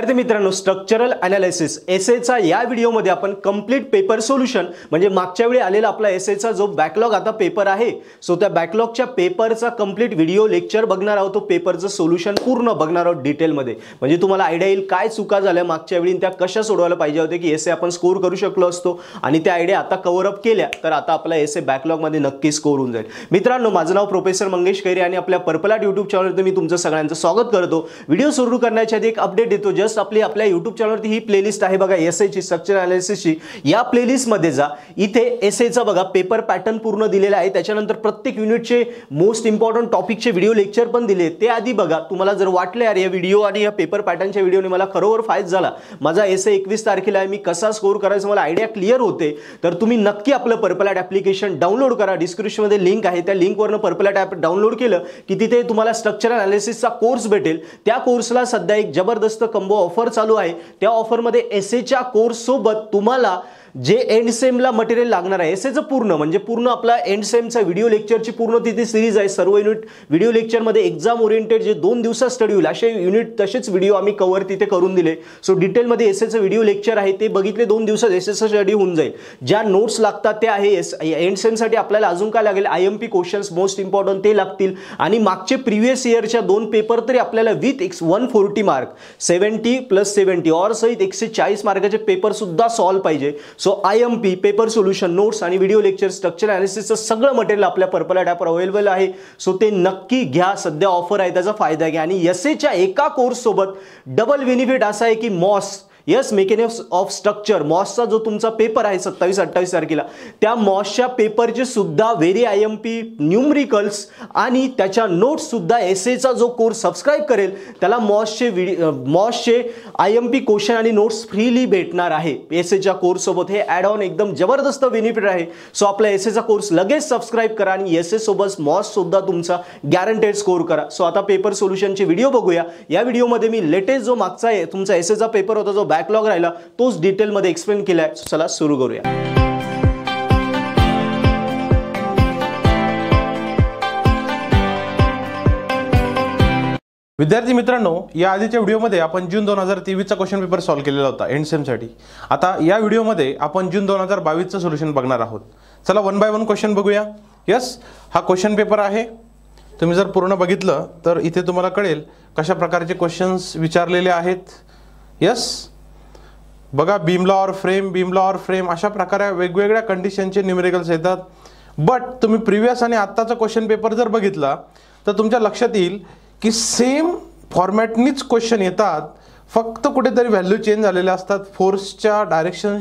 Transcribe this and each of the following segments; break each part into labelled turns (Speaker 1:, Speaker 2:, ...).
Speaker 1: विद्यार्थी मित्रांनो, structural analysis एसेचा या व्हिडिओमध्ये आपण कंप्लीट पेपर सोल्युशन म्हणजे मागच्या वेळी आलेला आपला एसेचा जो बॅकलॉग आता पेपर आहे, सो त्या बॅकलॉगच्या पेपरचा कंप्लीट व्हिडिओ लेक्चर बघणार आहोत. तो पेपरचं सोल्युशन पूर्ण बघणार आहोत डिटेलमध्ये, म्हणजे तुम्हाला आयडिया येईल काय चुका झाल्या मागच्या वेळी त्या कशा सोडवायला पाहिजे होते की एसे आपण स्कोर करू शकलो असतो आणि त्या आयडिया आता कव्हर अप केल्या तर आता आपला एसे बॅकलॉगमध्ये नक्की स्कोर होऊन जाईल. मित्रांनो, माझं नाव प्रोफेसर मंगेश खैरे आणि आपल्या पर्पल आर्ट यूट्यूब चॅनलवरती मी तुमचं सगळ्यांचं स्वागत करतो. व्हिडिओ सुरू करण्याच्या आधी एक अपडेट देतो. जस्ट आपल्या YouTube चॅनलवरती ही प्लेलिस्ट आहे बघा, एसेची स्ट्रक्चर एनालिसिसची. या प्लेलिस्ट मध्ये जा, इथे एसेचा बघा पेपर पॅटर्न पूर्ण दिलेला आहे. त्याच्यानंतर प्रत्येक युनिटचे मोस्ट इम्पॉर्टंट टॉपिकचे व्हिडिओ लेक्चर पण दिले, ते आधी बघा. तुम्हाला जर वाटलं यार या व्हिडिओ आणि या पेपर पॅटर्नच्या व्हिडिओने मला खरोखर फायदा झाला, माझा एसे 21 तारखेला आहे, मी कसा स्कोर करायचा मला आयडिया क्लिअर होते, तर तुम्ही नक्की आपलं पर्पल आर्ट ॲप्लिकेशन डाउनलोड करा. डिस्क्रिप्शन मध्ये लिंक आहे, त्या लिंकवरनं पर्पल आर्ट ॲप डाउनलोड केलं की तिथे तुम्हाला स्ट्रक्चर एनालिसिसचा कोर्स भेटेल. त्या कोर्सला सध्या एक जबरदस्त कंबो ऑफर चालू आहे. त्या ऑफर मध्ये एसेच्या कोर्स सोबत तुम्हाला जे एंड सेमला मटेरियल लागणार आहे, एसेचं पूर्ण आपला एंड सेमचा व्हिडिओ लेक्चरची पूर्ण तिथे सिरीज आहे. सर्व युनिट व्हिडिओ लेक्चरमध्ये एक्झाम ओरिएंटेड जे 2 दिवसात स्टडी होईल असे युनिट तसेच व्हिडिओ आम्ही कव्हर तिथे करून दिले. सो डिटेलमध्ये एसेचं व्हिडिओ लेक्चर आहे, ते बघितले 2 दिवसात एसेचं स्टडी होऊन जाईल. ज्या नोट्स लागतात त्या आहे. एंड सेमसाठी आपल्याला अजून काय लागेल, IMP क्वेश्चन्स मोस्ट इम्पॉर्टंट ते लागतील आणि मागचे प्रिव्हियस इयरच्या 2 पेपर तरी आपल्याला विथ 140 मार्क 70 + 70 और सहित 140 मार्काचे पेपर सुद्धा सॉल्व पाहिजे. So IMP paper solution notes आणि व्हिडिओ लेक्चर स्ट्रक्चर एनालिसिसचं सगळं मटेरियल आपल्या पर्पल आर्ट ॲपवर अवेलेबल आहे. सो ते नक्की घ्या, सध्या ऑफर आहे, त्याचा फायदा घ्या. आणि एसेच्या एका कोर्स सोबत डबल बेनिफिट असा आहे की मॉस मेकॅनिक्स ऑफ स्ट्रक्चर मॉसचा जो तुमचा पेपर आहे 27-28 तारखेला, त्या मॉसच्या पेपरचे सुद्धा व्हेरी IMP न्यूमरिकल्स आणि त्याच्या नोट्स सुद्धा एसेचा जो कोर्स सबस्क्राईब करेल त्याला मॉसचे IMP क्वेश्चन आणि नोट्स फ्रीली भेटणार आहे एसेच्या कोर्स सोबत. हे ॲड ऑन एकदम जबरदस्त बेनिफिट आहे. सो आपला एसेचा कोर्स लगेच सबस्क्राईब करा आणि एसे सोबत मॉस सुद्धा तुमचा गॅरंटेड स्कोर करा. सो आता पेपर सोल्युशनचे व्हिडिओ बघूया. या व्हिडिओमध्ये मी लेटेस्ट जो मागचा आहे तुमचा एसेचा पेपर होता, जो बॅकलॉग राहिला, तोच डिटेलमध्ये एक्सप्लेन केलाय. चला सुरू करूया.
Speaker 2: विद्यार्थी मित्रांनो, या आधीच्या व्हिडिओमध्ये आपण जून 2023 चा क्वेश्चन पेपर सॉल्व्ह केलेला होता एंड सेम साठी. आता या व्हिडिओमध्ये आपण जून 2022 चं सोल्युशन बघणार आहोत. चला 1 बाय 1 क्वेश्चन बघूया. यस, हा क्वेश्चन पेपर आहे. तुम्ही जर पूर्ण बघितलं तर इथे तुम्हाला कळेल कशा प्रकारचे क्वेश्चन्स विचारलेले आहेत. यस, बघा, बीम लॉ और फ्रेम अशा प्रकारे वेगवेगळ्या कंडिशनचे न्यूमेरिकल्स येतात. बट तुम्ही प्रिव्हियस आणि आत्ताचा क्वेश्चन पेपर जर बघितला तर तुमच्या लक्षात येईल की सेम फॉर्मॅटनीच क्वेश्चन येतात, फक्त कुठेतरी व्हॅल्यू चेंज झालेले असतात, फोर्सच्या डायरेक्शन,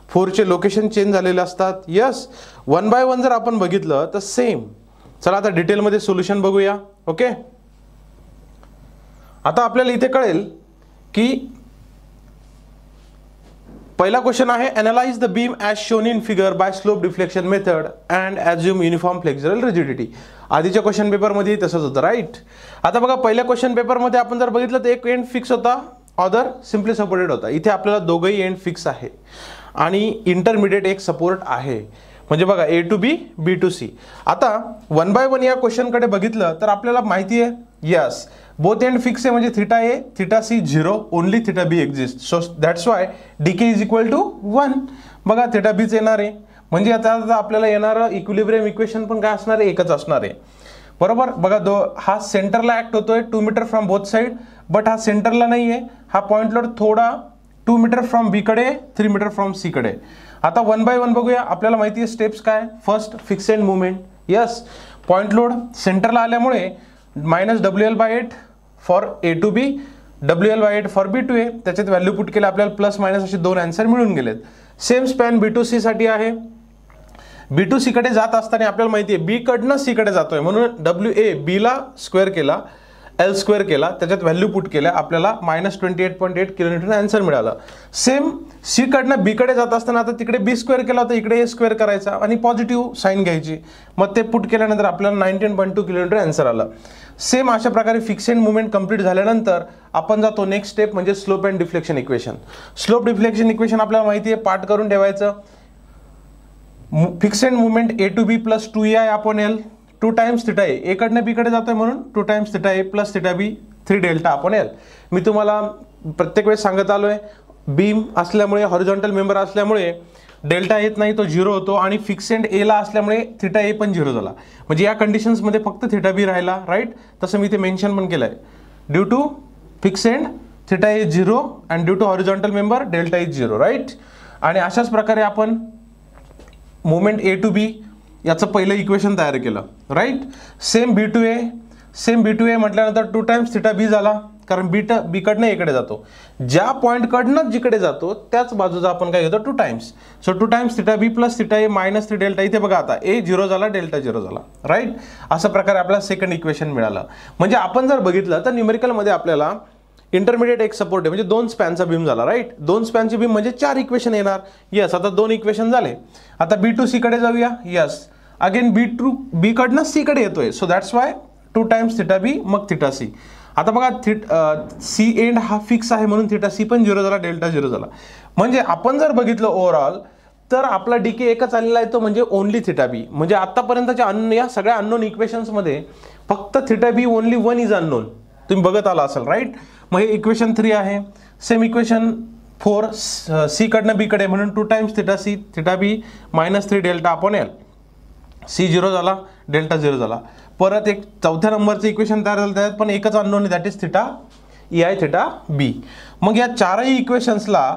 Speaker 2: फोर्सचे लोकेशन चेंज झालेले असतात. यस, 1 बाय 1 जर आपण बघितलं तर सेम. चला आता डिटेलमध्ये सोल्युशन बघूया. ओके, आता आपल्याला इथे कळेल की पहिला क्वेश्चन आहे, analyse the beam as shown in figure by slope deflection method and assume uniform flexural rigidity. आधीच्या क्वेश्चन पेपरमध्ये तसंच होतं, राईट. आता बघा, पहिल्या क्वेश्चन पेपरमध्ये आपण जर बघितलं तर एक एंड फिक्स होता, अदर सिम्पली सपोर्टेड होता. इथे आपल्याला दोघंही एंड फिक्स आहे आणि इंटरमिडिएट एक सपोर्ट आहे, म्हणजे बघा A to B, B to C. आता 1 बाय 1 या क्वेश्चनकडे बघितलं तर आपल्याला माहिती आहे, यस, बोथ एंड फिक्स आहे, म्हणजे θA, θC 0, only θB exist. So that's Y DK = 1. बघा, θBच येणार आहे, म्हणजे आता आपल्याला येणारं इक्विलिब्रियम इक्वेशन पण काय असणार आहे, एकच असणार आहे, बरोबर. बघा, हा सेंटरला ऍक्ट होतोय 2 metre from both side, but हा सेंटरला नाही आहे, हा पॉइंट लोड थोडा 2 मीटर फ्रॉम B कडे, 3 मीटर फ्रॉम C कडे. आता 1 बाय 1 बघूया. आपल्याला माहिती आहे स्टेप्स काय. First, fix end movement. Yes, point load सेंटरला आल्यामुळे -WL/8 for A to B, WL/8 for B to A. त्याच्यात व्हॅल्यू पुट केले, आपल्याला प्लस मायनस असे 2 आन्सर मिळून गेलेत. Same span B to C साठी आहे. B to C कडे जात असताना आपल्याला माहिती आहे B कडनं C कडे जातोय, म्हणून WA B ला स्क्वेअर केला, L स्क्वेअर केला, त्याच्यात व्हॅल्यू पुट केल्या, आपल्याला -28.8 किलोमीटर आन्सर मिळाला. सेम C कडनं B कडे जात असताना आता तिकडे B स्क्वेअर केला होता, इकडे A स्क्वेअर करायचा आणि पॉझिटिव्ह साईन घ्यायची, मग ते पुट केल्यानंतर आपल्याला 19.2 किलोमीटर आन्सर आला. सेम अशा प्रकारे फिक्स एंड मुवमेंट कंप्लीट झाल्यानंतर आपण जातो नेक्स्ट स्टेप, म्हणजे slope and deflection equation. Slope deflection equation आपल्याला माहिती आहे, पार्ट करून ठेवायचं. Fix end moment A to B + 2EI/L 2 times θA, A कडनं B कडे जातोय म्हणून 2 times θA + θB 3 delta upon L. मी तुम्हाला प्रत्येक वेळेस सांगत आलोय, बीम असल्यामुळे, हॉरिझॉन्टल मेंबर असल्यामुळे डेल्टा येत नाही, तो 0 होतो आणि फिक्स एंड ए ला असल्यामुळे थिटा ए पण 0 झाला. म्हणजे या कंडिशन्समध्ये फक्त थिटा बी राहिला, राईट. तसं मी ते मेन्शन पण केलंय. Due to fix end theta is 0 and due to horizontal member delta is 0, right. आणि अशाच प्रकारे आपण मोमेंट ए टू बी याचं पहिलं इक्वेशन तयार केलं, राईट. सेम बी टू ए म्हटल्यानंतर 2 टाइम्स थिटा बी झाला, कारण बी कडनं एकडे जातो. ज्या पॉईंट कडनं जिकडे जातो त्याच बाजूचा आपण काय घेतो 2 टाइम्स. सो 2 टाइम्स थिटा बी प्लस थिटा ए मायनस 3 डेल्टा. इथे बघा आता ए 0 झाला, डेल्टा 0 झाला, राईट. अशा प्रकारे आपल्याला सेकंड इक्वेशन मिळालं. म्हणजे आपण जर बघितलं तर न्यूमेरिकलमध्ये आपल्याला इंटरमिडिएट एक सपोर्ट आहे, म्हणजे 2 स्पॅनचा बीम झाला, राईट. 2 स्पॅनची बीम म्हणजे 4 इक्वेशन येणार. यस, आता 2 इक्वेशन झाले. आता बी टू सी कडे जाऊया. यस, अगेन बी कडनं सी कडे येतोय. So that's why 2 times theta B मग थिटा सी. आता बघा सी एंड हा फिक्स आहे म्हणून थिटा सी पण 0 झाला, डेल्टा 0 झाला. म्हणजे आपण जर बघितलं ओव्हरऑल तर आपला डीके एकच आलेला आहे, तो म्हणजे ओनली थिटा बी. म्हणजे आतापर्यंतच्या या सगळ्या अननोन इक्वेशन्समध्ये फक्त theta B only 1 is unknown. तुम्ही बघत आला असाल, राईट. मग हे इक्वेशन 3 आहे. सेम इक्वेशन 4 सी कडनं बी कडे म्हणून 2 times theta C theta B minus 3 delta upon L. C 0 झाला, डेल्टा 0 झाला. परत एक चौथ्या नंबरचं इक्वेशन तयार झालं, त्यात पण एकच अननोन आहे, that is theta E I theta B. मग या चारही इक्वेशन्सला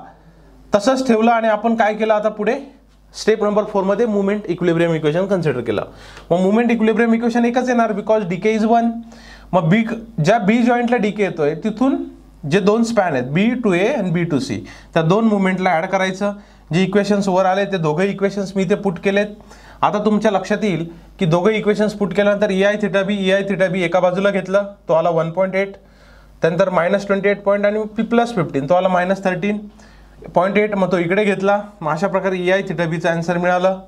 Speaker 2: तसंच ठेवलं आणि आपण काय केलं आता पुढे स्टेप नंबर 4 मध्ये मुवमेंट इक्विलिब्रियम इक्वेशन कन्सिडर केलं. मग मुवमेंट इक्विलिब्रियम इक्वेशन एकच येणार बिकॉज डीके इज 1. मग ज्या बी जॉईंटला डीके येतोय तिथून जे 2 स्पॅन आहेत बी टू ए आणि बी टू सी, त्या 2 मुवमेंटला ऍड करायचं. जे इक्वेशन्स वर आले ते दोघे इक्वेशन्स मी इथे पुट केलेत. आता तुमच्या लक्षात येईल की दोघे इक्वेशन्स पुट केल्यानंतर ई आय थिटा बी एका बाजूला घेतलं, तो आला 1.8. त्यानंतर -28 पॉईंट आणि प्लस 15, तो आला -13.8. मग तो इकडे घेतला. मग अशा प्रकारे ई आय थिटा बीचं आन्सर मिळालं.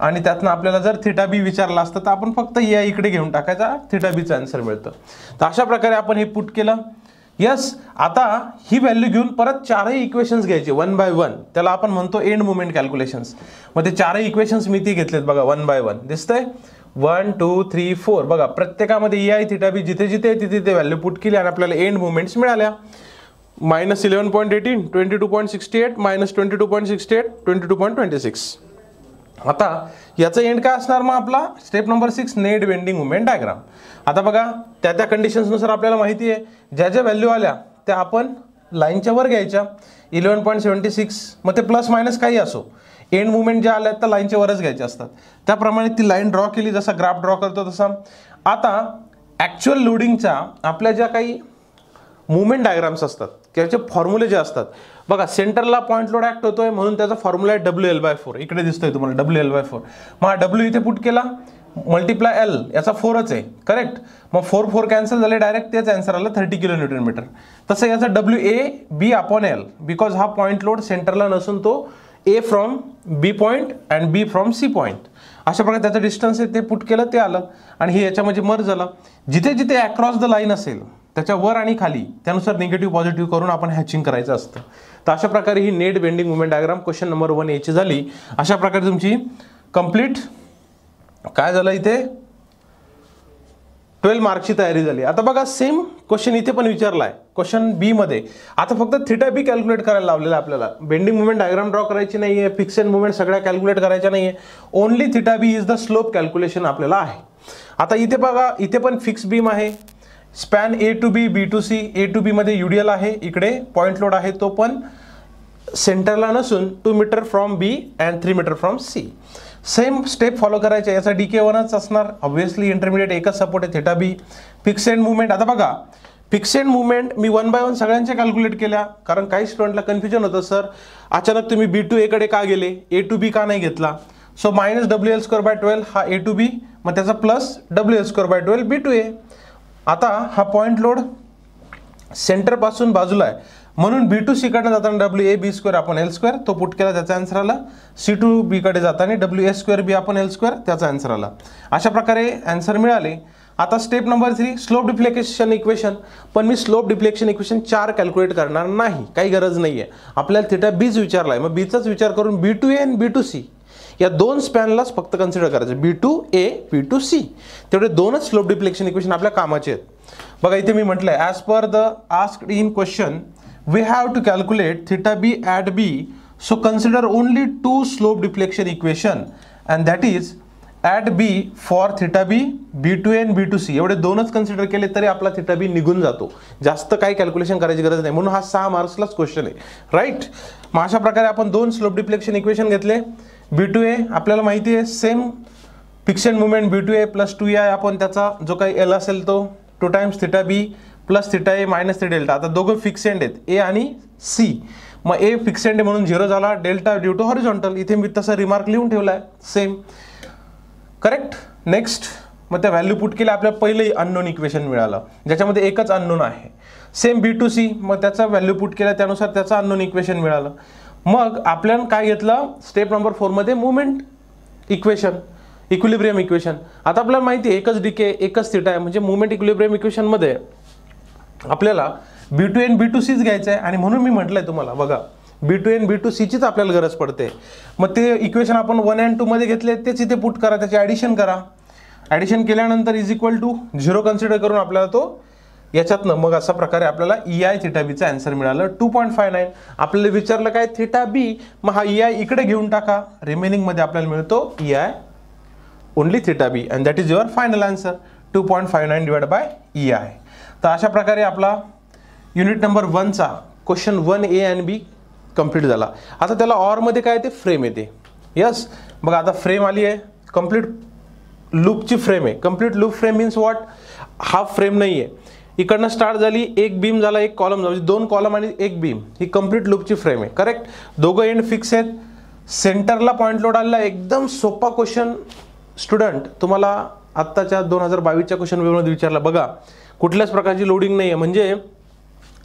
Speaker 2: आणि त्यातनं आपल्याला जर थिटा बी विचारला असतं तर आपण फक्त ई आय इकडे घेऊन टाकायचा, थिटा बीचं आन्सर मिळतं. तर अशा प्रकारे आपण हे पुट केलं. यस, आता ही व्हॅल्यू घेऊन परत 4ही इक्वेशन्स घ्यायचे 1 बाय 1. त्याला आपण म्हणतो एंड मुवमेंट कॅल्क्युलेशन्स. मग ते 4ही इक्वेशन्स मी ती घेतलेत बघा 1 बाय 1. दिसतंय 1 2 3 4. बघा प्रत्येकामध्ये ई आय थिटा बी जिथे जिथे तिथे ते व्हॅल्यू पुट केली आणि आपल्याला एंड मुवमेंट्स मिळाल्या. -11.18, 22.68, -22.68, 22.26. आता याचं एंड काय असणार मग आपला step number 6 net bending moment diagram. आता बघा त्या कंडिशन्सनुसार आपल्याला माहिती आहे ज्या ज्या व्हॅल्यू आल्या त्या आपण लाईनच्या वर घ्यायच्या. 11.76, मग ते प्लस मायनस काही असो, एंड मुवमेंट ज्या आल्या त्या लाईनच्या वरच घ्यायच्या असतात. त्याप्रमाणे ती लाईन ड्रॉ केली, जसा ग्राफ ड्रॉ करतो तसा. आता ॲक्च्युअल लोडिंगच्या आपल्या ज्या काही मुवमेंट डायग्राम्स असतात त्याचे फॉर्म्युले जे असतात बघा, सेंटरला पॉईंट लोड ऍक्ट होतोय म्हणून त्याचा फॉर्म्युला आहे WL/4. इकडे दिसतोय तुम्हाला WL/4. मग हा W इथे पुट केला, मल्टिप्लाय L याचा 4च आहे, करेक्ट. मग 4 कॅन्सल झाले, डायरेक्ट तेच आन्सर आलं 30 किलो न्यूटन मीटर. तसं याचा WA/B अपॉन L, बिकॉज हा पॉईंट लोड सेंटरला नसून तो A from B point and B from C point, अशा प्रकारे त्याचं डिस्टन्स आहे ते पुट केलं, ते आलं. आणि हे याच्यामध्ये मर्ज झालं. जिथे जिथे अक्रॉस द लाईन असेल त्याच्या वर आणि खाली त्यानुसार निगेटिव्ह पॉझिटिव्ह करून आपण हॅचिंग करायचं असतं. तर अशा प्रकारे ही net bending moment diagram question number 1 याची झाली. अशा प्रकारे तुमची कंप्लीट काय झालं इथे 12 मार्कची तयारी झाली. आता बघा सेम क्वेश्चन इथे पण विचारला आहे क्वेश्चन बी मध्ये. आता फक्त थिटा बी कॅल्क्युलेट करायला लावलेला आपल्याला. बेंडिंग मुवमेंट डायग्राम ड्रॉ करायची नाहीये, फिक्स एंड मुवमेंट सगळ्या कॅल्क्युलेट करायच्या नाहीये, only theta B is the slope calculation आपल्याला आहे. आता इथे बघा इथे पण फिक्स बीम आहे, span A to B B to C. A to B मध्ये UDL आहे, इकडे पॉईंट लोड आहे, तो पण सेंटरला नसून 2 metre from B and 3 metre from C. Same step follow करायचे. याचा DK 1च असणार, ऑब्व्हियसली इंटरमिडिएट एकच सपोर्ट आहे theta B. Fix end moment, आता बघा फिक्स एंड मुवमेंट मी 1 बाय 1 सगळ्यांच्या कॅल्क्युलेट केल्या, कारण काही स्टुडंटला कन्फ्युजन होतं, सर अचानक तुम्ही B टू A कडे का गेले, A टू B का नाही घेतला. सो -WL²/12 हा A टू B, मग त्याचा plus WL²/12 B to A. आता हा पॉईंट लोड सेंटर पासून बाजूला आहे म्हणून B टू C कडे जाताना WA/B² अपॉन L², तो पुट केला, त्याचा आन्सर आला. C टू B कडे जाताना WA²B अपॉन L², त्याचा आन्सर आला. अशा प्रकारे आन्सर मिळाले. आता step number 3 slope deflection equation. पण मी स्लोप डिफ्लेक्शन इक्वेशन 4 कॅल्क्युलेट करणार नाही, काही गरज नाहीये. आपल्याला थिटा बीच विचारलाय, मग बीचाच विचार करून B टू A आणि B टू C या 2 स्पॅनलाच फक्त कन्सिडर करायचं. B to A B to C तेवढे 2च स्लोप डिफ्लेक्शन इक्वेशन आपल्या कामाचे आहेत. बघा इथे मी म्हटलंय as per the asked in question we have to calculate theta b at b, so consider only two slope deflection equation, and that is at b for theta b, b2a and b2c. एवढे दोनच consider केले तरी आपला theta b निघून जातो, जास्त काही calculation करायची गरज नाही, म्हणून हा 6 मार्क्सलाच क्वेश्चन आहे, राईट. मग अशा प्रकारे आपण दोन स्लोप डिफ्लेक्शन इक्वेशन घेतले. b2a आपल्याला माहिती आहे same fixed movement b2a plus 2a आपण त्याचा जो काही l असेल तो 2 times theta b plus theta a minus ते डेल्टा. आता दोघं फिक्सेड आहेत a आणि c. मग a फिक्सेड आहे म्हणून 0 झाला, डेल्टा ड्यू टू हॉरिझॉन्टल. इथे मी तसा रिमार्क लिहून ठेवलाय सेम, करेक्ट. नेक्स्ट मग त्या व्हॅल्यू पुट केल्या, आपल्याला पहिलं अननोन इक्वेशन मिळालं ज्याच्यामध्ये एकच अननोन आहे. सेम b2c, मग त्याचा व्हॅल्यू पुट केला त्यानुसार त्याचा अननोन इक्वेशन मिळालं. मग आपल्याला काय घेतलं स्टेप नंबर 4 मध्ये मुवमेंट इक्वेशन, इक्विलिब्रियम इक्वेशन. आता आपल्याला माहिती आहे एकच डीके एकच थीटा आहे, म्हणजे मुवमेंट इक्विलिब्रियम इक्वेशन मध्ये आपल्याला b2a आणि b2cच घ्यायचं आहे. आणि म्हणून मी म्हटलंय तुम्हाला बघा b2a आणि b2c चीच आपल्याला गरज पडते. मग ते इक्वेशन आपण 1 आणि 2 मध्ये घेतले तेच इथे पुट करा, त्याचे ॲडिशन करा. ॲडिशन केल्यानंतर इज इक्वल टू 0 कन्सिडर करून आपल्याला तो याच्यातनं मग अशा प्रकारे आपल्याला EI थिटा बीचं आन्सर मिळालं 2.59. आपल्याला विचारलं काय थिटा बी, मग हा EI इकडे घेऊन टाका, रिमेनिंग मध्ये आपल्याला मिळतो EI only theta B, and that is your final answer 2.59 divide by EI. तर अशा प्रकारे आपला युनिट नंबर 1 चा क्वेश्चन 1A आणि B कंप्लीट झाला. आता त्याला ऑर मध्ये काय ते फ्रेम येते. यस, बघा आता फ्रेम आली आहे, कंप्लीट लूपची फ्रेम आहे. Complete loop frame means what, half frame नाही आहे. इकडनं स्टार्ट झाली, एक बीम झाला, एक कॉलम झाला, म्हणजे 2 कॉलम आणि एक बीम, ही कंप्लीट लूपची फ्रेम आहे, करेक्ट. दोघं एंड फिक्स आहेत, सेंटरला पॉईंट लोड आलेला. एकदम सोपा क्वेश्चन स्टुडंट तुम्हाला आत्ताच्या 2022च्या क्वेश्चन पेपरमध्ये विचारला. बघा कुठल्याच प्रकारची लोडिंग नाही आहे, म्हणजे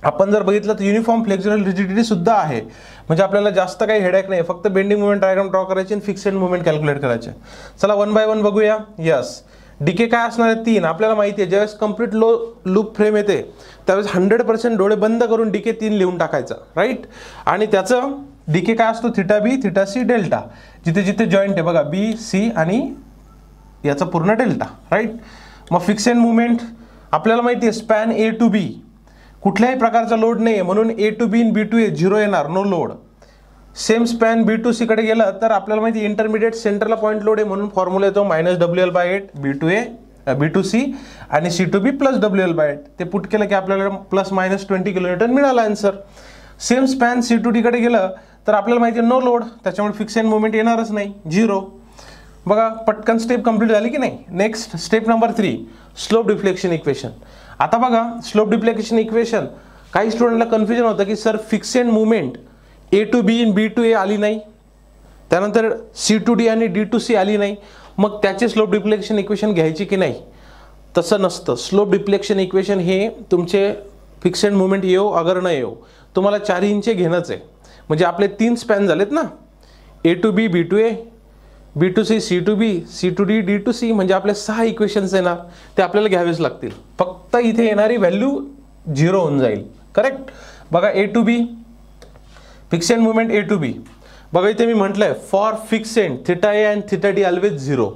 Speaker 2: आपण जर बघितलं तर युनिफॉर्म फ्लेक्झरल रिजिडिटी सुद्धा आहे, म्हणजे आपल्याला जास्त काही हेडॅक नाही, फक्त बेंडिंग मुवमेंट डायग्राम ड्रॉ करायची आणि फिक्सेड मुवमेंट कॅल्क्युलेट करायचे. चला 1 बाय 1 बघूया. यस, डीके काय असणार आहे 3. आपल्याला माहिती आहे ज्यावेळेस कंप्लीट लूप फ्रेम येते त्यावेळेस 100% डोळे बंद करून डीके 3 लिहून टाकायचा, राईट. आणि त्याचं डीके काय असतो theta B, theta C, delta. जिथे जिथे जॉईंट आहे बघा बी सी आणि याचा पूर्ण डेल्टा, राईट. मग फिक्सेड मुवमेंट आपल्याला माहिती आहे स्पॅन ए टू बी, कुठल्याही प्रकारचा लोड नाही आहे म्हणून A to B in B to A 0 येणार, no load. Same span B to C कडे गेलं तर आपल्याला माहिती इंटरमिडिएट सेंटरला पॉईंट लोड आहे म्हणून फॉर्म्युला येतो -WL/8 B2A B2C आणि C2B + WL/8. ते पुट केलं की आपल्याला ±20 किलोन्यूटन मिळाला आन्सर. सेम स्पॅन C2D कडे गेलं तर आपल्याला माहिती आहे नो लोड, त्याच्यामुळे फिक्सेड मुवमेंट येणारच नाही, 0. बघा पटकन स्टेप कंप्लीट झाली की नाही. Next step number 3 slope deflection equation. आता बघा स्लोप डिफ्लेक्शन इक्वेशन काही स्टुडंटला कन्फ्युजन होतं की sir fixed moment A to B in B to A आली नाही, त्यानंतर C2D आणि D2C आली नाही, मग त्याचे स्लोप डिफ्लेक्शन इक्वेशन घ्यायची की नाही. तसं नसतं. स्लोप डिफ्लेक्शन इक्वेशन हे तुमचे फिक्सेड मुवमेंट येऊ अगर न येऊ तुम्हाला 4 इंच घेणंच आहे. म्हणजे आपले 3 स्पॅन झालेत ना, A to B B to A, B to C C to B, C to D D to C, म्हणजे आपले 6 इक्वेशन्स येणार, ते आपल्याला घ्यावेच लागतील. फक्त इथे येणारी व्हॅल्यू 0 होऊन जाईल, करेक्ट. बघा A to B fixed moment A to B, बघा इथे मी म्हटलंय for fixed theta A and theta D always 0,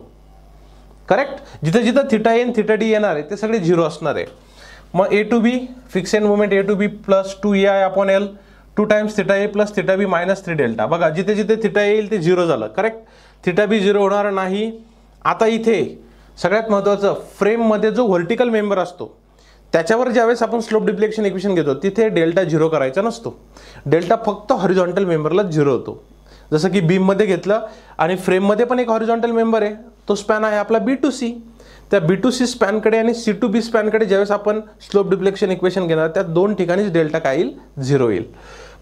Speaker 2: correct. जिथे जिथं थिटा ए आणि थिटा डी येणार आहे ते सगळे 0 असणार आहे. मग A to B fixed moment A to B plus 2EI/L 2 times theta A plus theta B -3 delta. बघा जिथे जिथे थिटा येईल ते 0 झालं, करेक्ट. थिटा बी 0 होणार नाही. आता इथे सगळ्यात महत्त्वाचं फ्रेममध्ये जो व्हर्टिकल मेंबर असतो त्याच्यावर ज्यावेळेस आपण स्लोप डिफ्लेक्शन इक्वेशन घेतो तिथे डेल्टा 0 करायचा नसतो. डेल्टा फक्त हॉरिझॉन्टल मेंबरला 0 होतो. जसं की बीममध्ये घेतलं आणि फ्रेममध्ये पण एक हॉरिझॉन्टल मेंबर आहे, तो स्पॅन आहे आपला B2C. त्या B2C स्पॅनकडे आणि C2B स्पॅनकडे ज्यावेळेस आपण स्लोप डिफ्लेक्शन इक्वेशन घेणार त्या 2 ठिकाणीच डेल्टा काय येईल 0 येईल.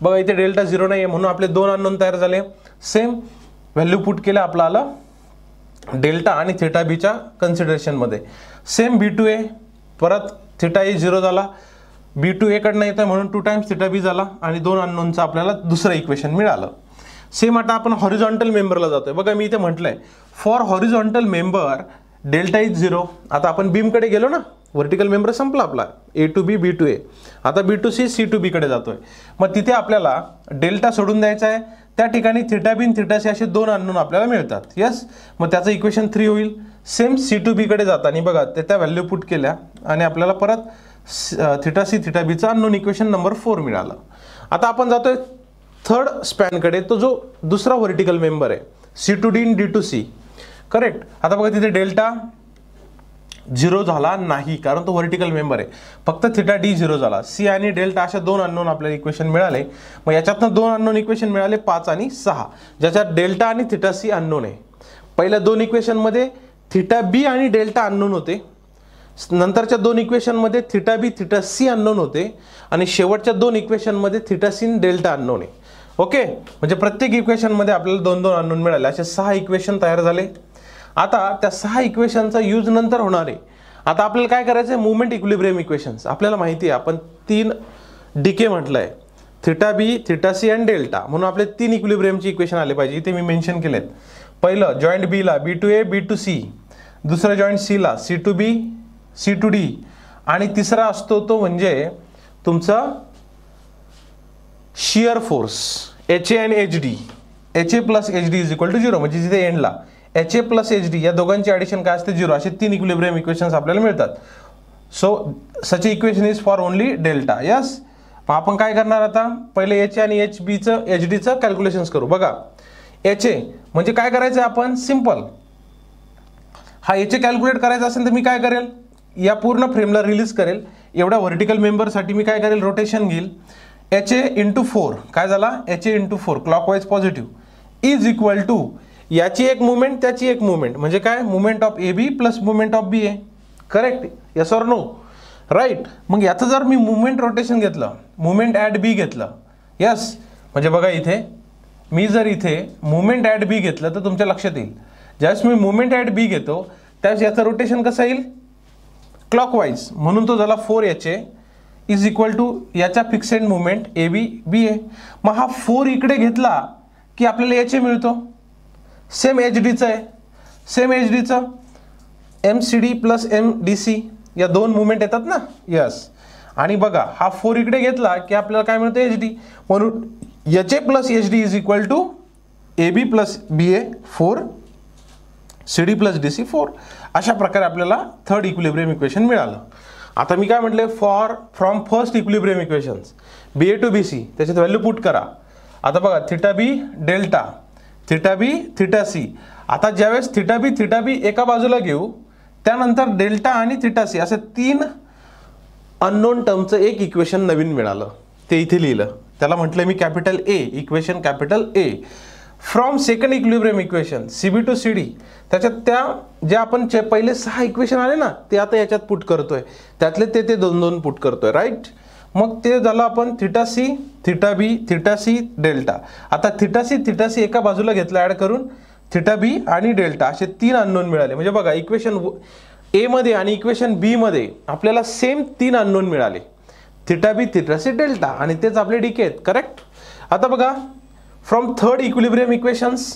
Speaker 2: बघा इथे डेल्टा 0 नाही आहे म्हणून आपले 2 अननोन तयार झाले. सेम व्हॅल्यू पुट केलं आपलं आलं डेल्टा आणि थिटा बीच्या कन्सिडरेशनमध्ये. सेम B2A परत थिटा ए 0 झाला, B2A कडनं येतं म्हणून 2 टाइम्स थिटा बी झाला आणि 2 अननोनचं आपल्याला दुसरं इक्वेशन मिळालं. सेम आता आपण हॉरिझॉन्टल मेंबरला जातोय. बघा मी इथे म्हटलंय for horizontal member delta is 0. आता आपण बीमकडे गेलो ना, व्हर्टिकल मेंबर संपला आपला ए टू बी बी टू ए. आता B2C C2B कडे जातोय. मग तिथे आपल्याला डेल्टा सोडून द्यायचा आहे, त्या ठिकाणी थिटा बी थिटा सी असे 2 अननोन आपल्याला मिळतात. यस, मग त्याचं इक्वेशन 3 होईल. सेम C2B कडे जाताना बघा त्या व्हॅल्यू पुट केल्या आणि आपल्याला परत थिटा सी थिटा बीचं अननोन इक्वेशन नंबर 4 मिळालं. आता आपण जातोय थर्ड स्पॅनकडे, तो जो दुसरा व्हर्टिकल मेंबर आहे C2D आणि D2C. करेक्ट. आता बघा तिथे डेल्टा 0 झाला नाही कारण तो व्हर्टिकल मेंबर आहे, फक्त थिटा डी 0 झाला. सी आणि डेल्टा अशा दोन अननोन आपल्याला इक्वेशन मिळाले. मग याच्यातनं दोन अननोन इक्वेशन मिळाले 5 आणि 6, ज्याच्यात डेल्टा आणि थिटा सी अननोन आहे. पहिल्या दोन इक्वेशनमध्ये थिटा बी आणि डेल्टा अननोन होते, नंतरच्या दोन इक्वेशनमध्ये theta B theta C unknown होते, आणि शेवटच्या दोन इक्वेशनमध्ये थिटा सी आणि डेल्टा अननोन आहे. ओके, म्हणजे प्रत्येक इक्वेशनमध्ये आपल्याला दोन दोन अननोन मिळाले, असे 6 इक्वेशन तयार झाले. आता त्या 6 इक्वेशनचा यूज नंतर होणार आहे. आता आपल्याला काय करायचं आहे, मुवमेंट इक्विलिब्रियम इक्वेशन्स आपल्याला माहिती आहे, आपण 3 डीके म्हटलंय, थिटा बी थिटा सी आणि डेल्टा, म्हणून आपले 3 इक्विलिब्रियमचे इक्वेशन आले पाहिजे. इथे मी मेन्शन केलेत. पहिलं जॉईंट बी ला B2A B2C, दुसरं जॉईंट सी ला C2B C2D, आणि तिसरा असतो तो म्हणजे तुमचा शियर फोर्स HA आणि HD. HA plus HD is equal to 0, म्हणजे जिथे एंडला HA प्लस HD या दोघांची ॲडिशन काय असते 0. असे 3 इक्विलिब्रियम इक्वेशन्स आपल्याला मिळतात. So such equation is for only delta. Yes, मग आपण काय करणार आता, पहिले HA आणि HDचं कॅल्क्युलेशन्स करू. बघा HA म्हणजे काय करायचं आपण, सिम्पल. हा HA कॅल्क्युलेट करायचा असेल तर मी काय करेल, या पूर्ण फ्रेमला रिलीज करेल. एवढ्या व्हर्टिकल मेंबरसाठी मी काय करेल, रोटेशन घेईल. HA इंटू 4 काय झाला, HA into 4 clockwise positive is equal to याची एक मुवमेंट त्याची एक मुवमेंट, म्हणजे काय, moment of AB plus moment of BA. Correct, yes or no, right. मग याचं जर मी मुवमेंट रोटेशन घेतलं, मुवमेंट ॲट B घेतलं, यस, म्हणजे बघा इथे मी जर इथे मुवमेंट ॲट B घेतलं तर तुमच्या लक्षात येईल, ज्यावेळेस मी मुवमेंट ॲट B घेतो त्यावेळेस याचं रोटेशन कसं येईल, क्लॉकवाईज. म्हणून तो झाला 4HA इज इक्वल टू याच्या फिक्सेड मुवमेंट AB BA. मग हा 4 इकडे घेतला की आपल्याला HA मिळतो. सेम HDचं आहे, सेम HDचं MCD प्लस MDC या दोन मुवमेंट येतात ना. यस, आणि बघा हा 4 इकडे घेतला की आपल्याला काय मिळतं, HD. म्हणून HA plus HD is equal to AB plus BA 4 CD plus DC 4. अशा प्रकारे आपल्याला थर्ड इक्विलिब्रियम इक्वेशन मिळालं. आता मी काय म्हटले, from first equilibrium equations BA to BC त्याच्यात व्हॅल्यू पुट करा. आता बघा theta B delta, theta B theta C. आता ज्यावेळेस थिटा बी एका बाजूला घेऊ, त्यानंतर डेल्टा आणि थिटा सी असे 3 अननोन टर्मचं एक इक्वेशन नवीन मिळालं, ते इथे लिहिलं. त्याला म्हटलं मी capital A, equation capital A. From second equilibrium equation CB to CD, त्याच्यात त्या जे आपण पहिले 6 इक्वेशन आले ना ते आता याच्यात पुट करतोय, त्यातले ते 2-2 पुट करतोय, राईट. मग ते झालं आपण theta C theta B theta C delta. आता थिटा सी एका बाजूला घेतलं ॲड करून, थिटा बी आणि डेल्टा असे 3 अननोन मिळाले. म्हणजे बघा इक्वेशन A मध्ये आणि इक्वेशन B मध्ये आपल्याला सेम 3 अननोन मिळाले, theta B theta C delta, आणि तेच आपले डीके आहेत. करेक्ट. आता बघा from third equilibrium equations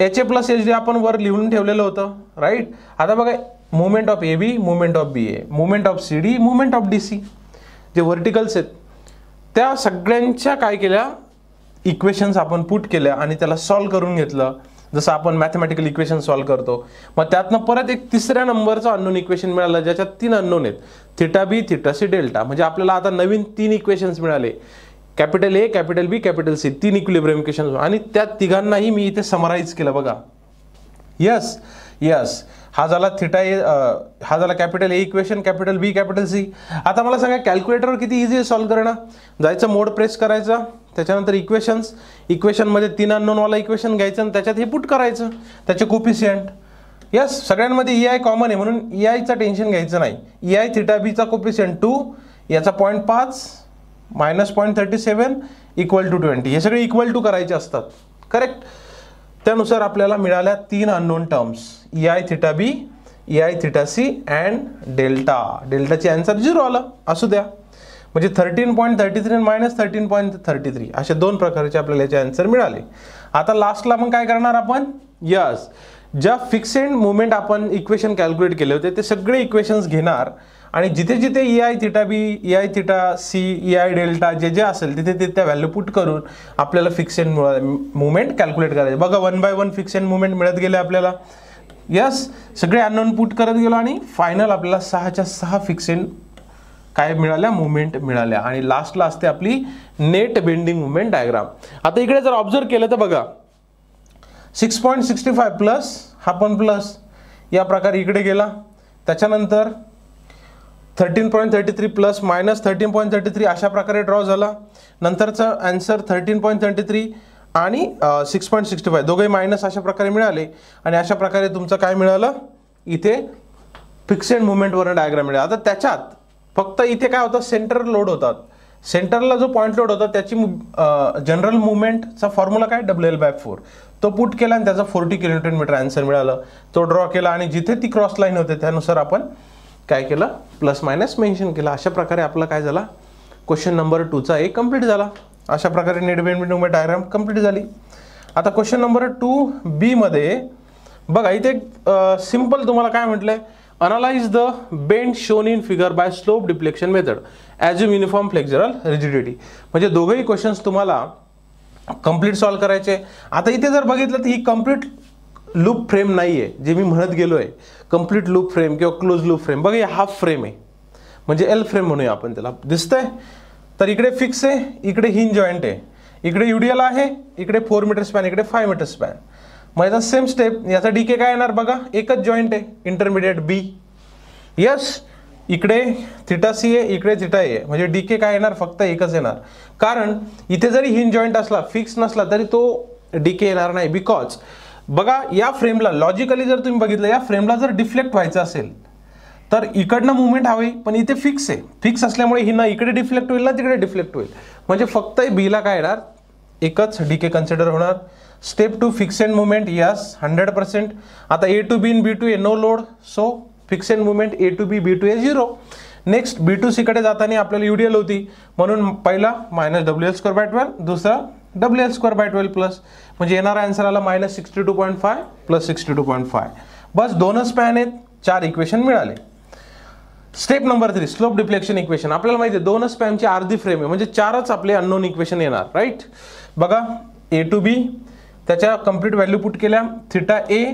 Speaker 2: HA plus HD आपण वर लिहून ठेवलेलं होतं, राईट. आता बघा movement of AB, movement of BA, movement of CD, movement of DC, जे व्हर्टिकल्स आहेत त्या सगळ्यांच्या काय केल्या, इक्वेशन्स आपण पुट केल्या आणि त्याला सॉल्व्ह करून घेतलं, जसं आपण मॅथमॅटिकल इक्वेशन सॉल्व्ह करतो. मग त्यातनं परत एक तिसऱ्या नंबरचं अननोन इक्वेशन मिळालं, ज्याच्यात 3 अननोन आहेत, theta B theta C delta. म्हणजे आपल्याला आता नवीन 3 इक्वेशन्स मिळाले, capital A capital B capital C, 3 equilibrium equations, आणि त्या तिघांनाही मी इथे समराईज केलं. बघा यस यस, हा झाला थिटा हा झाला capital A equation, capital B capital C. आता मला सांगा कॅल्क्युलेटरवर किती इझी आहे सॉल्व्ह करणं. जायचं, मोड प्रेस करायचा, त्याच्यानंतर इक्वेशनमध्ये 3 अननोनवाला इक्वेशन घ्यायचं आणि त्याच्यात हे पुट करायचं, त्याचे कोफिशियंट. यस, सगळ्यांमध्ये EI कॉमन आहे म्हणून EIचं टेन्शन घ्यायचं नाही. EI थिटा बीचा कोफिशियंट 2, याचा 0.5 मायनस 0.37 इक्वल टू 20, हे सगळे इक्वल टू करायचे असतात. करेक्ट. त्यानुसार आपल्याला मिळाल्या 3 unknown terms, EI theta B, EI theta C and delta. डेल्टाची आन्सर 0 आलं, असू द्या. म्हणजे 13.33 मायनस 13.33 असे 2 प्रकारचे आपल्याला याचे आन्सर मिळाले. आता लास्टला मग काय करणार आपण, यस, ज्या फिक्सेड मुवमेंट आपण इक्वेशन कॅल्क्युलेट केले होते ते सगळे इक्वेशन्स घेणार आणि जिथे जिथे EI theta B, EI theta C, EI delta जे जे असेल तिथे ते त्या व्हॅल्यू पुट करून आपल्याला फिक्सेड मुवमेंट कॅल्क्युलेट करायचे. बघा 1 बाय 1 फिक्सेड मुवमेंट मिळत गेले आपल्याला. यस, सगळे अननोन पुट करत गेलो आणि फायनल आपल्याला 6च्या 6 फिक्सेड काय मिळाल्या, मुवमेंट मिळाल्या. आणि लास्टला असते आपली नेट बेंडिंग मुवमेंट डायग्राम. आता इकडे जर ऑब्झर्व केलं तर बघा 6.65 प्लस हा पण प्लस या प्रकारे इकडे गेला. त्याच्यानंतर 13.33 प्लस मायनस 13.33 अशा प्रकारे ड्रॉ झाला. नंतरचा आन्सर 13.33 आणि 6.65 दोघे मायनस अशा प्रकारे मिळाले. आणि अशा प्रकारे तुमचं काय मिळालं, इथे फिक्सेड मुवमेंटवर डायग्राम मिळाला. आता त्याच्यात फक्त इथे काय होतं, सेंटर लोड होतात. सेंटरला जो पॉईंट लोड होता त्याची जनरल मुवमेंटचा फॉर्म्युला काय, WL/4 तो पुट केला आणि त्याचा 40 kN आन्सर मिळालं. तो ड्रॉ केला आणि जिथे ती क्रॉस लाईन होते त्यानुसार आपण काय केलं, प्लस मायनस मेन्शन केला. अशा प्रकारे आपला काय झाला, क्वेश्चन नंबर 2चा एक कंप्लीट झाला. अशा प्रकारे net bending moment diagram complete झाली. आता क्वेश्चन नंबर 2B मध्ये बघा, इथे सिंपल तुम्हाला काय म्हटलंय, analyse the bend shown in figure by slope deflection method assume uniform flexural rigidity. म्हणजे दोघेही क्वेश्चन्स तुम्हाला कंप्लीट सॉल्व्ह करायचे. आता इथे जर बघितलं तर ही कंप्लीट लूप फ्रेम नाहीये, जे मी म्हणत गेलोय कंप्लीट लूप फ्रेम किंवा क्लोज लूप फ्रेम. बघा, हाफ फ्रेम आहे, म्हणजे एल फ्रेम म्हणूया आपण त्याला. दिसतंय, तर इकडे फिक्स आहे, इकडे हिंज जॉईंट आहे, इकडे युडियल आहे, इकडे 4 मीटर स्पॅन, इकडे 5 मीटर स्पॅन. मग याचा सेम स्टेप, याचा डीके काय येणार बघा, एकच जॉईंट आहे इंटरमिडिएट बी. यस, इकडे थिटा सी आहे, इकडे थिटा ए, म्हणजे डीके काय येणार, फक्त एकच येणार. कारण इथे जरी हिंज जॉईंट असला, फिक्स नसला तरी तो डीके येणार नाही. बिकॉज बघा, या फ्रेमला लॉजिकली जर तुम्ही बघितलं, या फ्रेमला जर डिफ्लेक्ट व्हायचं असेल तर इकडनं मुवमेंट हवी, पण इथे फिक्स आहे. फिक्स असल्यामुळे ही ना इकडे डिफ्लेक्ट होईल ना तिकडे डिफ्लेक्ट होईल. म्हणजे फक्त बीला काय येणार, एकच डीके कन्सिडर होणार. Step 2 fixed moment, yes 100%. आता A to B and B to A no load, so fixed moment A to B, B to A 0. Next B to C कडे जाताना आपल्याला युडियल होती, म्हणून पहिला मायनस WL²/12, दुसरा WL²/12 प्लस, म्हणजे येणारा आन्सर आला मायनस 62.5 प्लस 62.5. बस दोनच स्पॅन आहेत, 4 इक्वेशन मिळाले. Step number 3 slope deflection equation. आपल्याला माहिती आहे दोनच स्पॅनची अर्धी फ्रेम आहे, म्हणजे 4च आपले अननोन इक्वेशन येणार. राईट, बघा A to B, त्याच्या कंप्लीट व्हॅल्यू पुट केल्या, थिटा ए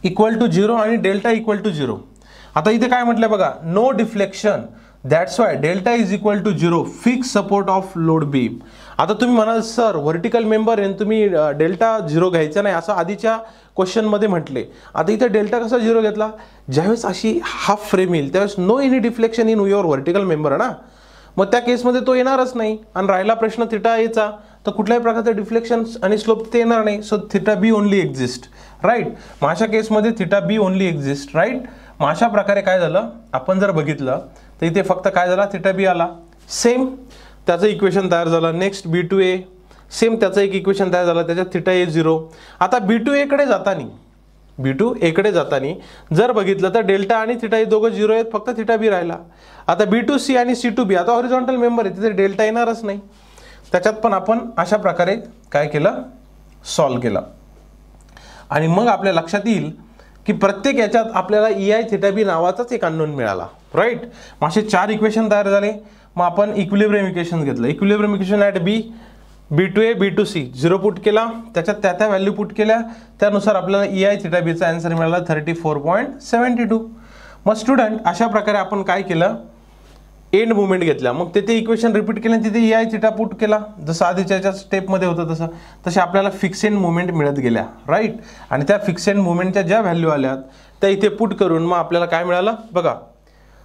Speaker 2: इक्वल टू 0 आणि डेल्टा इक्वल टू 0. आता इथे काय म्हटलंय बघा, no deflection, that's why delta is equal to 0, fix support of load beam. आता तुम्ही म्हणाल सर व्हर्टिकल मेंबर आहे, तुम्ही डेल्टा 0 घ्यायचा नाही असं आधीच्या क्वेश्चनमध्ये म्हटले. आता इथे डेल्टा कसा 0 घेतला, ज्यावेळेस अशी हाफ फ्रेम येईल त्यावेळेस no any deflection in your vertical member ना, मग त्या केसमध्ये तो येणारच नाही. आणि राहिला प्रश्न थिटा एचा, तर कुठल्याही प्रकारचं डिफ्लेक्शन आणि स्लोप ते येणार नाही. So theta B only exist. Right, मग अशा केसमध्ये theta B only exist. Right, मग अशा प्रकारे काय झालं, आपण जर बघितलं तर इथे फक्त काय झाला, थिटा बी आला, सेम त्याचं इक्वेशन तयार झालं. Next B to A, same त्याचं एक इक्वेशन तयार झालं, त्याच्यात थिटा ए 0. आता B to A कडे जातानी जर बघितलं तर डेल्टा आणि थिटा ए दोघं 0 आहेत, फक्त थिटा बी राहिला. आता B to C आणि C to B, आता हॉरिझॉन्टल मेंबर आहे, तिथे डेल्टा येणारच नाही. त्याच्यात पण आपण अशा प्रकारे काय केलं, सॉल्व केलं. आणि मग आपल्या लक्षात येईल की प्रत्येक याच्यात आपल्याला EI थिटा बी नावाचाच एक अननोन मिळाला. राईट, मग असे 4 इक्वेशन तयार झाले. मग आपण इक्विलिब्रियम इक्वेशन घेतलं. Equilibrium equation at B to A, B to C 0 put केला, त्याच्यात त्या व्हॅल्यू पुट केल्या, त्यानुसार आपल्याला EI थिटा बीचा आन्सर मिळाला 34.72. मग स्टुडंट अशा प्रकारे आपण काय केलं, एंड मुवमेंट घेतला, मग तिथे इक्वेशन रिपीट केलं, तिथे EI थिटा पुट केला, जसं आधीच्या स्टेपमध्ये होतं तसे आपल्याला फिक्सेड मुवमेंट मिळत गेल्या. राईट, आणि त्या फिक्सेड मुवमेंटच्या ज्या व्हॅल्यू आल्यात त्या इथे पुट करून मग आपल्याला काय मिळालं बघा,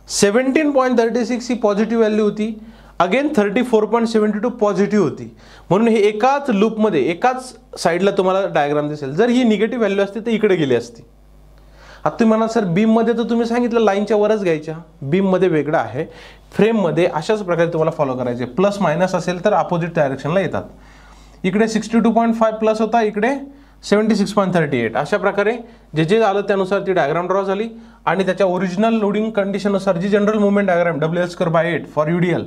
Speaker 2: 17.36 ही पॉझिटिव्ह व्हॅल्यू होती, अगेन 34.72 पॉझिटिव्ह होती. म्हणून हे एकाच लूपमध्ये एकाच साईडला तुम्हाला डायग्राम दिसेल. जर ही निगेटिव्ह व्हॅल्यू असती तर इकडे गेली असती. आता तुम्ही म्हणा सर बीममध्ये तर तुम्ही सांगितलं लाईनच्या वरच घ्यायच्या, बीममध्ये वेगळं आहे, फ्रेममध्ये अशाच प्रकारे तुम्हाला फॉलो करायचे. प्लस मायनस असेल तर अपोजिट डायरेक्शनला येतात. इकडे 62.5 प्लस होता, इकडे 76.38. अशा प्रकारे जे झालं त्यानुसार ती डायग्राम ड्रॉ झाली आणि त्याच्या ओरिजिनल लोडिंग कंडिशननुसार जी general moment diagram WL²/8 for UDL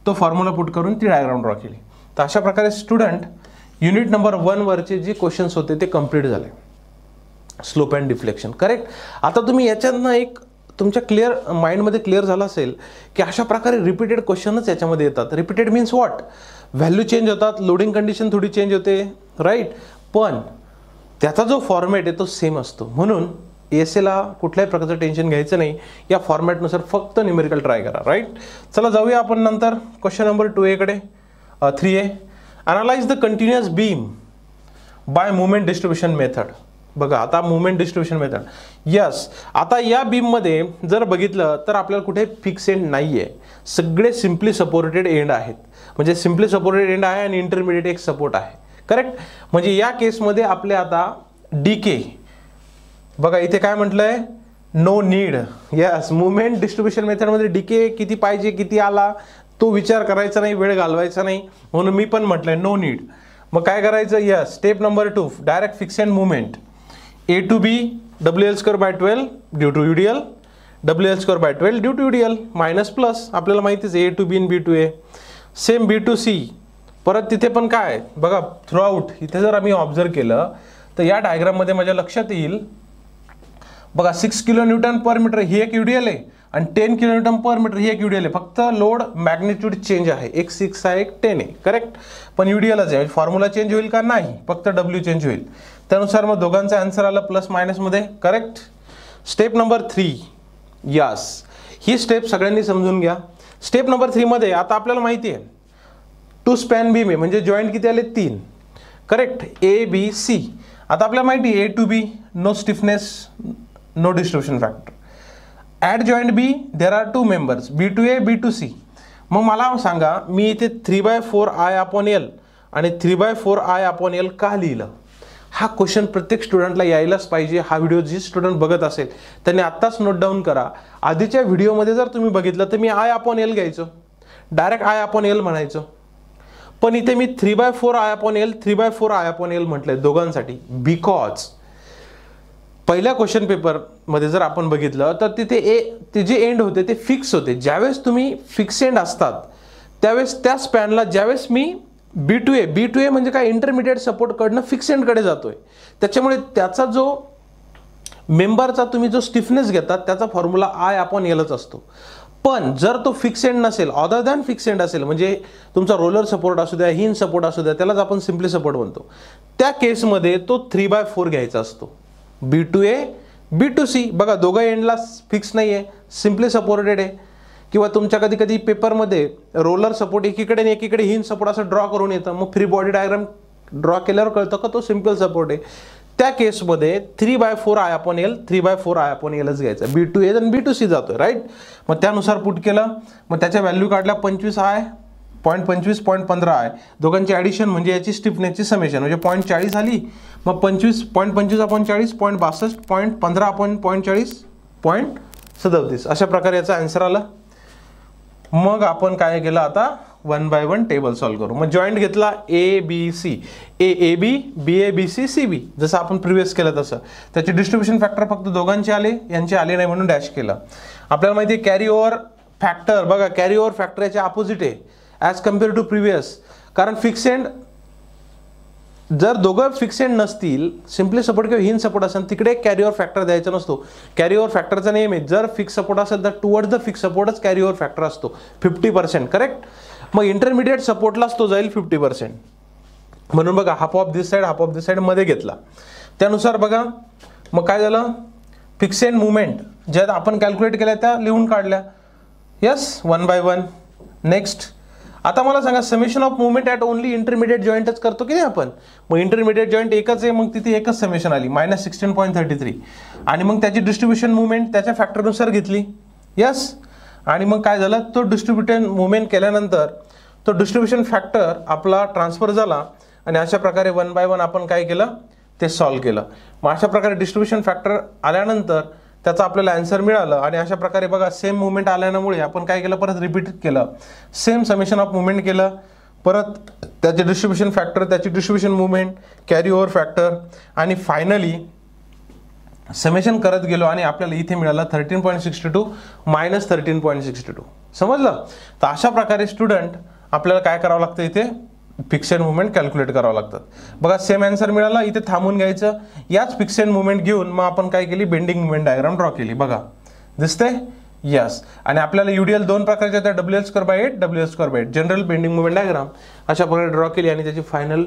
Speaker 2: तो फॉर्म्युला पुट करून ती डायग्राम ड्रॉ केली. तर अशा प्रकारे स्टुडंट युनिट नंबर 1 वरचे जे क्वेश्चन्स होते ते कंप्लीट झाले, स्लोप अँड डिफ्लेक्शन. करेक्ट. आता तुम्ही याच्यातनं एक तुमच्या माइंडमध्ये क्लिअर झालं असेल की अशा प्रकारे रिपीटेड क्वेश्चनच याच्यामध्ये येतात. Repeated means what, value change होतात, लोडिंग कंडिशन थोडी चेंज होते. राईट, पण त्याचा जो फॉर्मॅट आहे तो सेम असतो. म्हणून एसएला कुठल्याही प्रकारचं टेन्शन घ्यायचं नाही, या फॉर्मॅटनुसार फक्त न्यूमेरिकल ट्राय करा, राईट. चला जाऊया आपण नंतर क्वेश्चन नंबर 2A कडे. 3A, analyse the continuous beam by moment distribution method. बघा आता मुवमेंट डिस्ट्रीब्युशन मेथड, यस. आता या बीममध्ये जर बघितलं तर आपल्याला कुठे फिक्स एंड नाही आहे, सगळे सिम्पली सपोर्टेड एंड आहेत. म्हणजे सिम्पली सपोर्टेड एंड आहे आणि इंटरमिडिएट एक सपोर्ट आहे, करेक्ट. म्हणजे या केसमध्ये आपले आता डीके, बघा इथे काय म्हटलंय, no need. Yes, moment distribution मेथडमध्ये डीके किती पाहिजे, किती आला तो विचार करायचा नाही, वेळ घालवायचा नाही, म्हणून मी पण म्हटलंय नो नीड. मग काय करायचं, yes, step number 2, direct fix end moment. A to B WL²/12 due to UDL, WL²/12 due to UDL, minus plus आपल्याला माहितीच A to B आणि B to A. Same B to C, परत तिथे पण काय बघा थ्रू आउट. इथे जर आम्ही ऑब्झर्व केलं तर या डायग्राममध्ये माझ्या लक्षात येईल बघा 6 kN/m ही एक UDL आहे आणि 10 kN/m ही एक UDL आहे. फक्त लोड मॅग्निट्यूड चेंज आहे, एक 6 आहे एक 10 आहे, करेक्ट. पण UDLच आहे, फॉर्म्युला चेंज होईल का, नाही, फक्त W चेंज होईल. त्यानुसार मग दोघांचा आन्सर आला प्लस मायनस मध्ये, करेक्ट. स्टेप नंबर 3, यस, ही स्टेप सगळ्यांनी समजून घ्या. स्टेप नंबर 3 मध्ये आता आपल्याला माहिती आहे 2 स्पॅन बीम आहे, म्हणजे जॉईंट किती आले, 3, करेक्ट. ABC. आता आपल्याला माहिती आहे A to B no stiffness, no distribution factor. At joint B there are 2 members, B to A, B to C. मग मला सांगा मी इथे 3/4I/L आणि 3/4I/L का लिहिलं. हा क्वेश्चन प्रत्येक स्टुडंटला यायलाच पाहिजे. हा व्हिडिओ जी स्टुडंट बघत असेल त्यांनी आत्ताच नोट डाऊन करा. आधीच्या व्हिडिओमध्ये जर तुम्ही बघितलं तर मी I/L घ्यायचो, डायरेक्ट I/L म्हणायचो. पण इथे मी 3/4I/L 3/4I/L म्हटलंय दोघांसाठी, बिकॉज पहिल्या क्वेश्चन पेपरमध्ये जर आपण बघितलं तर तिथे ते जे एंड होते ते फिक्स होते. ज्यावेळेस तुम्ही फिक्स एंड असतात त्यावेळेस त्या स्पॅनला ज्यावेळेस मी B to A म्हणजे काय, इंटरमिडिएट सपोर्ट कडनं फिक्स एंड कडे जातोय, त्याच्यामुळे त्याचा जो मेंबरचा तुम्ही जो स्टिफनेस घेतात त्याचा फॉर्म्युला I/Lच असतो. पण जर तो फिक्स एंड नसेल, अदर दॅन फिक्स एंड असेल, म्हणजे तुमचा रोलर सपोर्ट असू द्या, हिंज सपोर्ट असू द्या, त्यालाच आपण सिम्पली सपोर्ट म्हणतो, त्या केसमध्ये तो 3/4 घ्यायचा असतो. B to A, B to C. बघा दोघं एंडला फिक्स नाही आहे, सिम्पली सपोर्टेड आहे. किंवा तुमच्या कधी कधी पेपरमध्ये रोलर सपोर्ट एकीकडे आणि एकीकडे हिंज सपोर्ट असं ड्रॉ करून येतं, मग फ्री बॉडी डायग्राम ड्रॉ केल्यावर कळतं का तो सिम्पल सपोर्ट आहे. त्या केसमध्ये 3/4I/L 3/4I/Lच घ्यायचा. B to A आणि B to C जातोय, राईट. मग त्यानुसार पुट केलं, मग त्याच्या व्हॅल्यू काढल्या 25I, 0.25, 0.15I. दोघांची ॲडिशन म्हणजे याची स्टिफनेसची समेशन, म्हणजे 0.40 आली. मग 25, 0.25/40, 0.62, 0.15/0.40, 0.37. अशा प्रकारे याचा आन्सर आला. मग आपण काय केलं, आता 1 by 1 टेबल सॉल्व्ह करू. मग जॉईंट घेतला ABC, AB, BA, BC, CB, जसं आपण प्रिव्हियस केलं तसं. त्याचे डिस्ट्रीब्युशन फॅक्टर फक्त दोघांचे आले, यांचे आले नाही म्हणून डॅश केलं. आपल्याला माहिती आहे कॅरी ओव्हर फॅक्टर, बघा कॅरी ओव्हर फॅक्टर याच्या अपोजिट आहे ॲज कम्पेअर टू प्रिव्हियस. कारण फिक्स एंड जर दोघं फिक्स एंड नसतील, सिम्पली सपोर्ट किंवा हिंज सपोर्ट असेल, तिकडे कॅरी ओव्हर फॅक्टर द्यायचा नसतो. कॅरी ओव्हर फॅक्टरचा नेम आहे, जर फिक्स सपोर्ट असेल तर टुवर्ड्स द फिक्स सपोर्टच कॅरी ओव्हर फॅक्टर असतो 50%, करेक्ट. मग इंटरमिडिएट सपोर्टलाच तो जाईल 50%. म्हणून बघा हाफ ऑफ दिस साईड मध्ये घेतला. त्यानुसार बघा मग काय झालं, फिक्स एंड मुवमेंट ज्या आपण कॅल्क्युलेट केल्या त्या लिहून काढल्या. Yes, 1 by 1. नेक्स्ट आता मला सांगा summation of moment at only intermediate जॉईंटच करतो की नाही आपण. मग इंटरमिडिएट जॉईंट एकच आहे, मग तिथे एकच समेशन आली -16.33. आणि मग त्याची डिस्ट्रीब्युशन मुवमेंट त्याच्या फॅक्टरनुसार घेतली. यस, आणि मग काय झालं, तो डिस्ट्रीब्युशन मुवमेंट केल्यानंतर तो डिस्ट्रीब्युशन फॅक्टर आपला ट्रान्सफर झाला आणि अशा प्रकारे 1 by 1 आपण काय केलं ते सॉल्व्ह केलं. मग अशा प्रकारे डिस्ट्रीब्युशन फॅक्टर आल्यानंतर त्याचा आपल्याला आन्सर मिळालं. आणि अशा प्रकारे बघा सेम मुवमेंट आल्यामुळे आपण काय केलं, परत रिपीट केलं, सेम समेशन ऑफ मुवमेंट केलं, परत त्याचे डिस्ट्रीब्युशन फॅक्टर, त्याची distribution movement, carry over factor, आणि फायनली समेशन करत गेलो आणि आपल्याला इथे मिळालं 13.62 - 13.62. समजलं. तर अशा प्रकारे स्टुडंट आपल्याला काय करावं लागतं, इथे फिक्सेड मुवमेंट कॅल्क्युलेट करावं लागतात. बघा सेम आन्सर मिळाला, इथे थांबून घ्यायचं. याच फिक्सेड मुवमेंट घेऊन मग आपण काय केली, बेंडिंग मुवमेंट डायग्राम ड्रॉ केली. बघा दिसते, यस. आणि आपल्याला UDL 2 प्रकारचे होत्या, WL²/8, WL²/8 general bending moment diagram अशा प्रकारे ड्रॉ केली आणि त्याची फायनल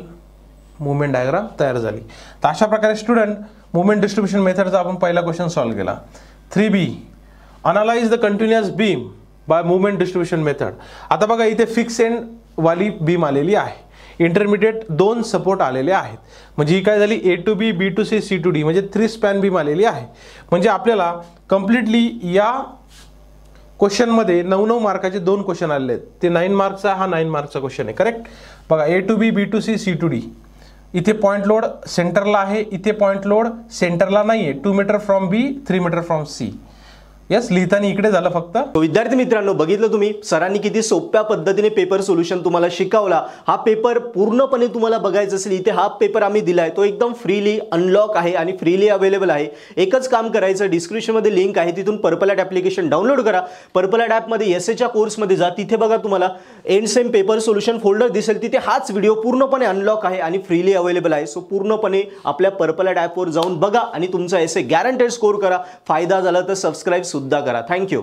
Speaker 2: मुवमेंट डायग्राम तयार झाली. तर अशा प्रकारे स्टुडंट मुवमेंट डिस्ट्रीब्युशन मेथडचा आपण पहिला क्वेश्चन सॉल्व्ह केला. 3B analyse the continuous beam by moment distribution method. आता बघा इथे फिक्स एंड वाली बीम आलेली आहे, इंटरमिडिएट 2 सपोर्ट आलेले आहेत. म्हणजे ही काय झाली A to B, B to C, C to D म्हणजे 3 स्पॅन बीम आलेली आहे. म्हणजे आपल्याला कम्प्लिटली या क्वेश्चनमध्ये 9 मार्काचे 2 क्वेश्चन आलेले आहेत. ते 9 मार्कचा हा 9 मार्कचा क्वेश्चन आहे. करेक्ट. बघा A to B, B to C, C to D. इथे पॉइंट लोड सेंटरला आहे, इथे पॉइंट लोड सेंटरला नाहीये. 2 metre from B, 3 metre from C. Yes, लिहिताना इकडे झालं फक्त.
Speaker 1: विद्यार्थी मित्रांनो, बघितलं तुम्ही सरांनी किती सोप्या पद्धतीने पेपर सोल्युशन तुम्हाला शिकवला. हा पेपर पूर्णपणे तुम्हाला बघायचा असेल, इथे हा पेपर आम्ही दिलाय, तो एकदम फ्रीली अनलॉक आहे आणि फ्रीली अवेलेबल आहे. एकच काम करायचं, डिस्क्रिप्शन मध्ये लिंक आहे, तिथून पर्पल ॲट ॲप्लिकेशन डाउनलोड करा. पर्पल ॲट ॲपमध्ये एसएच्या कोर्समध्ये जा, तिथे बघा तुम्हाला end same paper solution folder दिसेल, तिथे हाच व्हिडिओ पूर्णपणे अनलॉक आहे आणि फ्रीली अवेलेबल आहे. सो पूर्णपणे आपल्या पर्पल ॲट ॲपवर जाऊन बघा आणि तुमचा एसे गॅरंटेड स्कोर करा. फायदा झाला तर सबस्क्राईब सुद्धा करा. थँक्यू.